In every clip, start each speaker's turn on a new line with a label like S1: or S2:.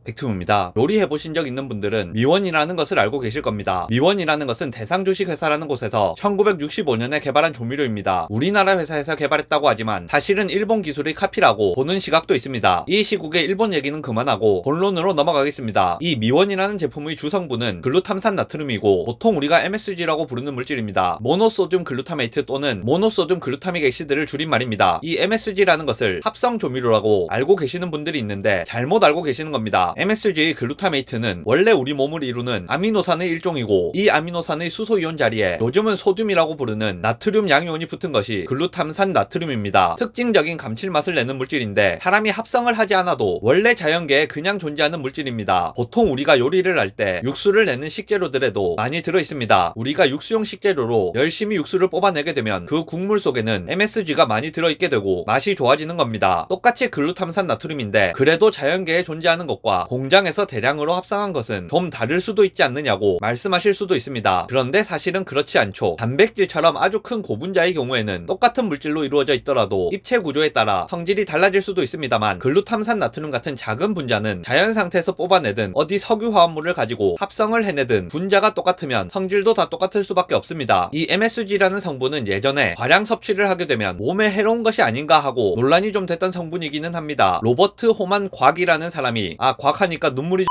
S1: 백투입니다. 요리해보신 적 있는 분들은 미원이라는 것을 알고 계실 겁니다. 미원이라는 것은 대상주식회사라는 곳에서 1965년에 개발한 조미료입니다. 우리나라 회사에서 개발했다고 하지만 사실은 일본 기술의 카피라고 보는 시각도 있습니다. 이 시국에 일본 얘기는 그만하고 본론으로 넘어가겠습니다. 이 미원이라는 제품의 주성분은 글루탐산 나트륨이고 보통 우리가 MSG라고 부르는 물질입니다. 모노소듐 글루타메이트 또는 모노소듐 글루타믹 액시드를 줄인 말입니다. 이 MSG라는 것을 합성 조미료라고 알고 계시는 분들이 있는데 잘못 알고 계시는 겁니다. MSG 글루타메이트는 원래 우리 몸을 이루는 아미노산의 일종이고 이 아미노산의 수소이온 자리에 요즘은 소듐이라고 부르는 나트륨 양이온이 붙은 것이 글루탐산 나트륨입니다. 특징적인 감칠맛을 내는 물질인데 사람이 합성을 하지 않아도 원래 자연계에 그냥 존재하는 물질입니다. 보통 우리가 요리를 할 때 육수를 내는 식재료들에도 많이 들어있습니다. 우리가 육수용 식재료로 열심히 육수를 뽑아내게 되면 그 국물 속에는 MSG가 많이 들어있게 되고 맛이 좋아지는 겁니다. 똑같이 글루탐산 나트륨인데 그래도 자연계에 존재하는 것과 공장에서 대량으로 합성한 것은 좀 다를 수도 있지 않느냐고 말씀하실 수도 있습니다. 그런데 사실은 그렇지 않죠. 단백질처럼 아주 큰 고분자의 경우에는 똑같은 물질로 이루어져 있더라도 입체 구조에 따라 성질이 달라질 수도 있습니다만 글루탐산 나트륨 같은 작은 분자는 자연 상태에서 뽑아내든 어디 석유 화합물을 가지고 합성을 해내든 분자가 똑같으면 성질도 다 똑같을 수밖에 없습니다. 이 MSG라는 성분은 예전에 과량 섭취를 하게 되면 몸에 해로운 것이 아닌가 하고 논란이 좀 됐던 성분이기는 합니다. 로버트 호만 곽이라는 사람이 곽하니까 눈물이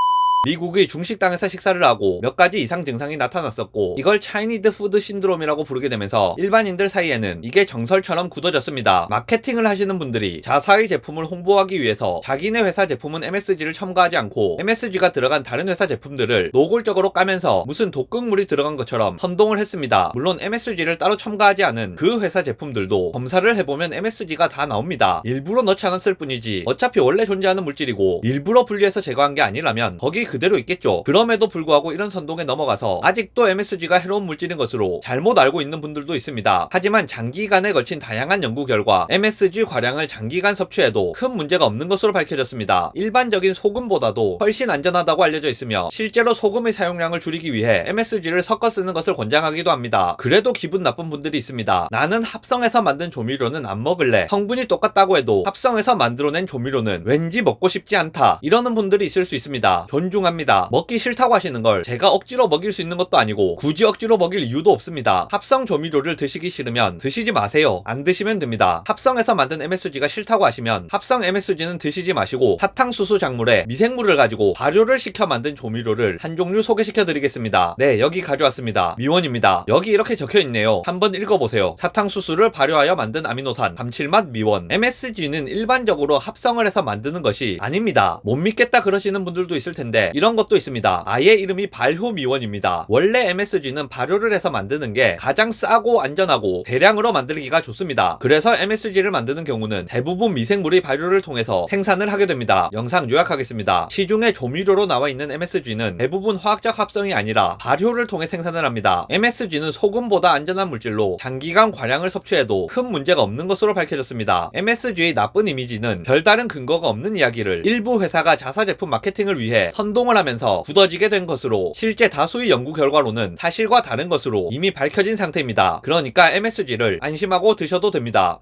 S1: 미국의 중식당에서 식사를 하고 몇 가지 이상 증상이 나타났었고 이걸 차이니드 푸드 신드롬이라고 부르게 되면서 일반인들 사이에는 이게 정설처럼 굳어졌습니다. 마케팅을 하시는 분들이 자사의 제품을 홍보하기 위해서 자기네 회사 제품은 MSG를 첨가하지 않고 MSG가 들어간 다른 회사 제품들을 노골적으로 까면서 무슨 독극물이 들어간 것처럼 선동을 했습니다. 물론 MSG를 따로 첨가하지 않은 그 회사 제품들도 검사를 해보면 MSG가 다 나옵니다. 일부러 넣지 않았을 뿐이지 어차피 원래 존재하는 물질이고 일부러 분리해서 제거한 게 아니라면 거기 그대로 있겠죠. 그럼에도 불구하고 이런 선동에 넘어가서 아직도 MSG가 해로운 물질인 것으로 잘못 알고 있는 분들도 있습니다. 하지만 장기간에 걸친 다양한 연구 결과 MSG 과량을 장기간 섭취해도 큰 문제가 없는 것으로 밝혀졌습니다. 일반적인 소금보다도 훨씬 안전하다고 알려져 있으며 실제로 소금의 사용량을 줄이기 위해 MSG를 섞어 쓰는 것을 권장하기도 합니다. 그래도 기분 나쁜 분들이 있습니다. 나는 합성해서 만든 조미료는 안 먹을래. 성분이 똑같다고 해도 합성해서 만들어낸 조미료는 왠지 먹고 싶지 않다. 이러는 분들이 있을 수 있습니다. 합니다. 먹기 싫다고 하시는 걸 제가 억지로 먹일 수 있는 것도 아니고 굳이 억지로 먹일 이유도 없습니다. 합성 조미료를 드시기 싫으면 드시지 마세요. 안 드시면 됩니다. 합성해서 만든 MSG가 싫다고 하시면 합성 MSG는 드시지 마시고 사탕수수 작물에 미생물을 가지고 발효를 시켜 만든 조미료를 한 종류 소개시켜 드리겠습니다. 네, 여기 가져왔습니다. 미원입니다. 여기 이렇게 적혀있네요. 한번 읽어보세요. 사탕수수를 발효하여 만든 아미노산 감칠맛 미원. MSG는 일반적으로 합성을 해서 만드는 것이 아닙니다. 못 믿겠다 그러시는 분들도 있을 텐데 이런 것도 있습니다. 아예 이름이 발효미원입니다. 원래 MSG는 발효를 해서 만드는 게 가장 싸고 안전하고 대량으로 만들기가 좋습니다. 그래서 MSG를 만드는 경우는 대부분 미생물의 발효를 통해서 생산을 하게 됩니다. 영상 요약하겠습니다. 시중에 조미료로 나와 있는 MSG는 대부분 화학적 합성이 아니라 발효를 통해 생산을 합니다. MSG는 소금보다 안전한 물질로 장기간 과량을 섭취해도 큰 문제가 없는 것으로 밝혀졌습니다. MSG의 나쁜 이미지는 별다른 근거가 없는 이야기를 일부 회사가 자사 제품 마케팅을 위해 선동을 하면서 굳어지게 된 것으로 실제 다수의 연구 결과로는 사실과 다른 것으로 이미 밝혀진 상태입니다. 그러니까 MSG를 안심하고 드셔도 됩니다.